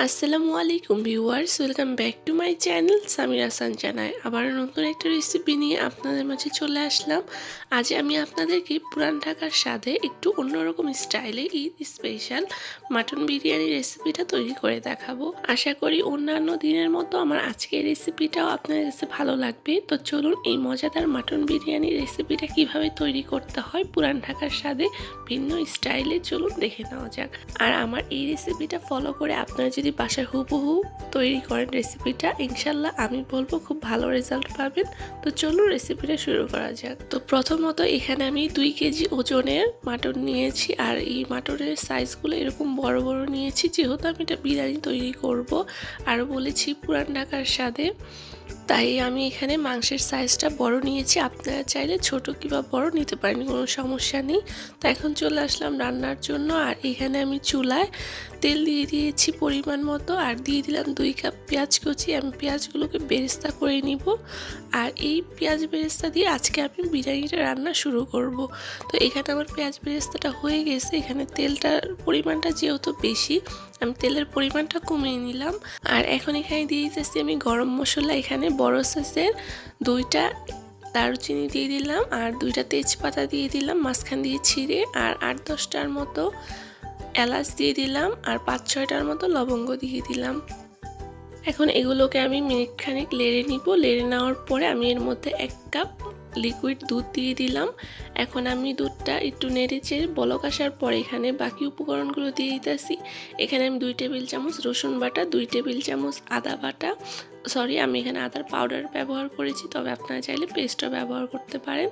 আসসালামু আলাইকুম viewers, welcome back to my channel Samira সঞ্জানায়। আবার নতুন একটা রেসিপি নিয়ে আপনাদের মাঝে চলে আসলাম। আজ আমি আপনাদেরকে পুরান ঢাকার স্বাদে একটু অন্যরকম স্টাইলে ঈদ স্পেশাল মাটন বিরিয়ানি রেসিপিটা তৈরি করে দেখাবো। আশা করি অন্যান্য দিনের মতো আমার আজকের রেসিপিটাও আপনাদের কাছে ভালো লাগবে। তো চলুন এই মজাদার মাটন বিরিয়ানি রেসিপিটা কিভাবে তৈরি করতে হয় পুরান ঢাকার স্বাদে ভিন্ন স্টাইলে, চলুন দেখে নেওয়া যাক। আর আমার এই রেসিপিটা ফলো করে আপনারা যদি বাসায় হুবহু তৈরি করেন রেসিপিটা, ইনশাল্লাহ আমি বলবো খুব ভালো রেজাল্ট পাবেন। তো চলুন রেসিপিটা শুরু করা যাক। তো প্রথমত এখানে আমি 2 কেজি ওজনের মাটন নিয়েছি, আর এই মাটনের সাইজগুলো এরকম বড় বড় নিয়েছি, যেহেতু আমি এটা বিরিয়ানি তৈরি করব আর বলেছি পুরান ঢাকার স্বাদে, তাই আমি এখানে মাংসের সাইজটা বড় নিয়েছি। আপনারা চাইলে ছোট কিংবা বড় নিতে পারেন, কোনো সমস্যা নেই। তো এখন চলে আসলাম রান্নার জন্য। আর এখানে আমি চুলায় তেল দিয়ে দিয়েছি পরিমাণ মতো, আর দিয়ে দিলাম 2 কাপ পেঁয়াজ কুচি। আমি পেঁয়াজগুলোকে বেরেস্তা করে নিব, আর এই পেঁয়াজ বেরেস্তা দিয়ে আজকে আমি বিরিয়ানিটা রান্না শুরু করব। তো এখানে আমার পেঁয়াজ বেরেস্তাটা হয়ে গেছে। এখানে তেলটার পরিমাণটা যেহেতু বেশি, আমি তেলের পরিমাণটা কমিয়ে নিলাম। আর এখন এখানে দিয়ে দিতেছি আমি গরম মশলা। এখানে বড় সাইজের 2টা দারুচিনি দিয়ে দিলাম, আর 2টা তেজপাতা দিয়ে দিলাম মাঝখান দিয়ে ছিঁড়ে, আর 8-10টার মতো এলাচ দিয়ে দিলাম, আর 5-6টার মতো লবঙ্গ দিয়ে দিলাম। এখন এগুলোকে আমি মিনিট খানেক লেড়ে নিব। লেড়ে নেওয়ার পরে আমি এর মধ্যে 1 কাপ লিকুইড দুধ দিয়ে দিলাম। এখন আমি দুধটা একটু নেড়ে চেড়ে বলক আসার পরে এখানে বাকি উপকরণগুলো দিয়ে দিতেছি। এখানে আমি 2 টেবিল চামচ রসুন বাটা, 2 টেবিল চামচ আদা বাটা, আমি এখানে আদার পাউডার ব্যবহার করেছি, তবে আপনারা চাইলে পেস্টও ব্যবহার করতে পারেন।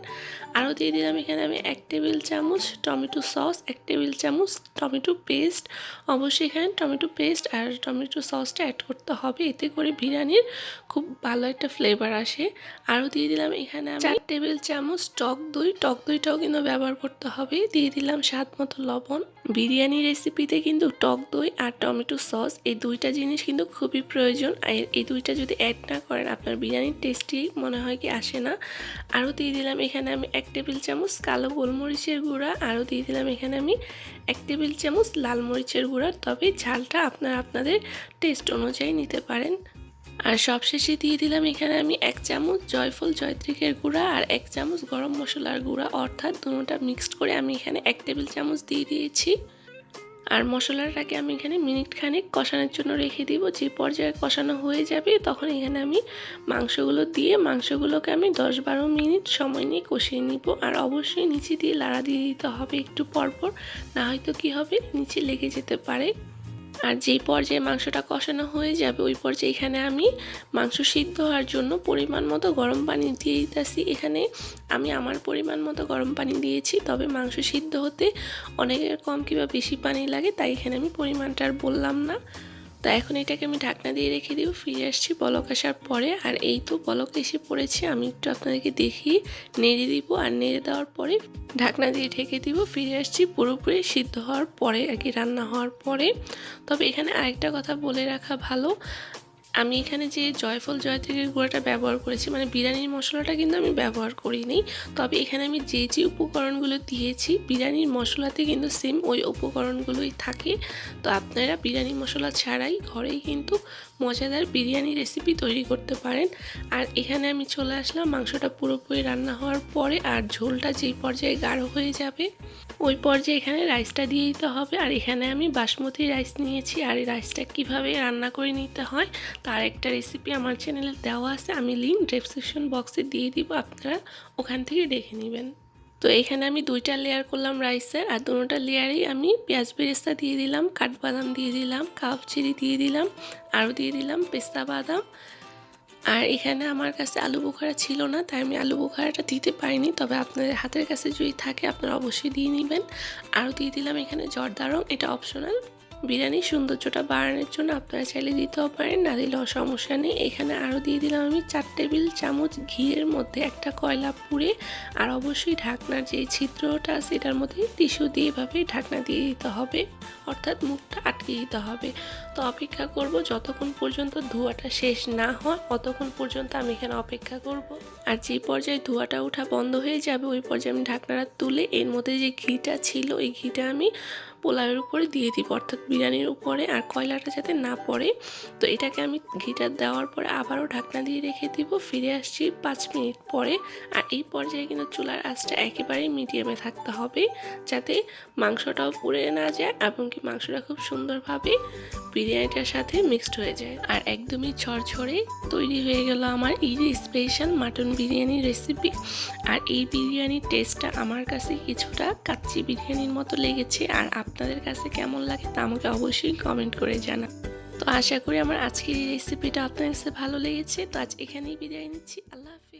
আরও দিয়ে দিলাম এখানে আমি 1 টেবিল চামচ টমেটো সস, 1 টেবিল চামচ টমেটো পেস্ট। অবশ্যই এখানে টমেটো পেস্ট আর টমেটো সসটা অ্যাড করতে হবে, এতে করে বিরিয়ানির খুব ভালো একটা ফ্লেভার আসে। আরও দিয়ে দিলাম এখানে আমি 4 টেবিল চামচ টক দই, টক দইটাও কিন্তু ব্যবহার করতে হবে। দিয়ে দিলাম স্বাদ মতো লবণ। বিরিয়ানি রেসিপিতে কিন্তু টক দই আর টমেটো সস এই 2টা জিনিস কিন্তু খুবই প্রয়োজন। আর এই 2টা যদি অ্যাড না করেন আপনার বিরিয়ানির টেস্টি মনে হয় কি আসে না। আরও দিয়ে দিলাম এখানে আমি 1 টেবিল চামচ কালো গোলমরিচের গুঁড়া। আরও দিয়ে দিলাম এখানে আমি 1 টেবিল চামচ লাল মরিচের গুঁড়া, তবে ঝালটা আপনাদের টেস্ট অনুযায়ী নিতে পারেন। আর সবশেষে দিয়ে দিলাম এখানে আমি 1 চামচ জয়ফল জয়ত্রীকের গুঁড়া আর 1 চামচ গরম মশলার গুঁড়া, অর্থাৎ দুটোটা মিক্সড করে আমি এখানে 1 টেবিল চামচ দিয়ে দিয়েছি। আর মশলাটাকে আমি এখানে মিনিট খানেক কষানোর জন্য রেখে দিব। যে পর্যায়ে কষানো হয়ে যাবে তখন এখানে আমি মাংসগুলোকে আমি 10-12 মিনিট সময় নিয়ে কষিয়ে নিব। আর অবশ্যই নিচে দিয়ে লাড়া দিয়ে দিতে হবে একটু পরপর, না হয়তো কি হবে নিচে লেগে যেতে পারে। আর যেই পর্যায়ে মাংসটা কষানো হয়ে যাবে ওই পর্যায়ে এখানে আমি মাংস সিদ্ধ হওয়ার জন্য পরিমাণ মতো গরম পানি দিয়ে দিতেছি। এখানে আমি আমার পরিমাণ মতো গরম পানি দিয়েছি, তবে মাংস সিদ্ধ হতে অনেকের কম কিংবা বেশি পানি লাগে, তাই এখানে আমি পরিমাণটা আর বললাম না। তো এখন এটাকে আমি ঢাকনা দিয়ে রেখে দিব। ফিরে আসছি বলক আসার পরে। আর এই তো বলক এসে পড়েছে, আমি একটু আপনাদেরকে দেখি নেড়ে দিব। আর নেড়ে দেওয়ার পরে ঢাকনা দিয়ে ঢেকে দিব। ফিরে আসছি পুরোপুরি সিদ্ধ হওয়ার পরে, আর কি রান্না হওয়ার পরে। তবে এখানে আরেকটা কথা বলে রাখা ভালো, আমি এখানে যে জয়ফল জয়ত্রীর গুঁড়োটা ব্যবহার করেছি, মানে বিরিয়ানির মশলাটা কিন্তু আমি ব্যবহার করিনি। তবে এখানে আমি যে উপকরণগুলো দিয়েছি বিরিয়ানির মশলাতে কিন্তু সেম ওই উপকরণগুলোই থাকে। তো আপনারা বিরিয়ানি মশলা ছাড়াই ঘরেই কিন্তু মজাদার বিরিয়ানি রেসিপি তৈরি করতে পারেন। আর এখানে আমি চলে আসলাম মাংসটা পুরোপুরি রান্না হওয়ার পরে। আর ঝোলটা যেই পর্যায়ে গাঢ় হয়ে যাবে ওই পর্যায়ে এখানে রাইসটা দিয়ে দিতে হবে। আর এখানে আমি বাসমতি রাইস নিয়েছি, আর এই রাইসটা কীভাবে রান্না করে নিতে হয় তার একটা রেসিপি আমার চ্যানেলে দেওয়া আছে, আমি লিঙ্ক ডেসক্রিপশন বক্সে দিয়ে দিব, আপনারা ওখান থেকে দেখে নেবেন। তো এখানে আমি 2টা লেয়ার করলাম রাইসের, আর দুটোটা লেয়ারেই আমি পেঁয়াজ বেরেস্তা দিয়ে দিলাম, কাঠবাদাম দিয়ে দিলাম, কাপ চিনি দিয়ে দিলাম, আরও দিয়ে দিলাম পেস্তা বাদাম। আর এখানে আমার কাছে আলু বোখারা ছিল না, তাই আমি আলু বোখারাটা দিতে পারিনি, তবে আপনাদের হাতের কাছে যদি থাকে আপনারা অবশ্যই দিয়ে নেবেন। আরও দিয়ে দিলাম এখানে জর্দা রং, এটা অপশনাল, বিরিয়ানির সৌন্দর্যটা বাড়ানোর জন্য আপনারা চাইলে দিতেও পারেন, না দিলেও সমস্যা নেই। এখানে আরও দিয়ে দিলাম আমি 4 টেবিল চামচ ঘিয়ের মধ্যে একটা কয়লা পুড়ে। আর অবশ্যই ঢাকনার যে ছিদ্রটা আছে এটার মধ্যে টিস্যু দিয়ে এভাবে ঢাকনা দিয়ে দিতে হবে, অর্থাৎ মুখটা আটকে দিতে হবে। তো অপেক্ষা করব যতক্ষণ পর্যন্ত ধোঁয়াটা শেষ না হয় ততক্ষণ পর্যন্ত আমি এখানে অপেক্ষা করব। আর যে পর্যায়ে ধোঁয়াটা ওঠা বন্ধ হয়ে যাবে ওই পর্যায়ে আমি ঢাকনাটা তুলে এর মধ্যে যে ঘিটা ছিল এই ঘিটা আমি পোলাওয়ের উপরে দিয়ে দিব, অর্থাৎ বিরিয়ানির উপরে, আর কয়লাটা যাতে না পড়ে। তো এটাকে আমি ঘিটা দেওয়ার পরে আবারও ঢাকনা দিয়ে রেখে দিব। ফিরে আসছি 5 মিনিট পরে। আর এই পর্যায়ে কিন্তু চুলার আঁচটা একেবারেই মিডিয়ামে থাকতে হবে যাতে মাংসটাও পুড়ে না যায় এবং কি মাংসটা খুব সুন্দরভাবে বিরিয়ানিটার সাথে মিক্সড হয়ে যায়। আর একদমই ঝরঝরে তৈরি হয়ে গেল আমার এই স্পেশাল মাটন বিরিয়ানি রেসিপি। আর এই বিরিয়ানির টেস্টটা আমার কাছে কিছুটা কাচ্চি বিরিয়ানির মতো লেগেছে। আর আপনাদের কাছে কেমন লাগে তা আমাকে অবশ্যই কমেন্ট করে জানান। তো আশা করি আমার আজকের এই রেসিপিটা আপনাদের কাছে ভালো লেগেছে। তো আজ এখানেই বিদায় নিচ্ছি। আল্লাহ হাফেজ।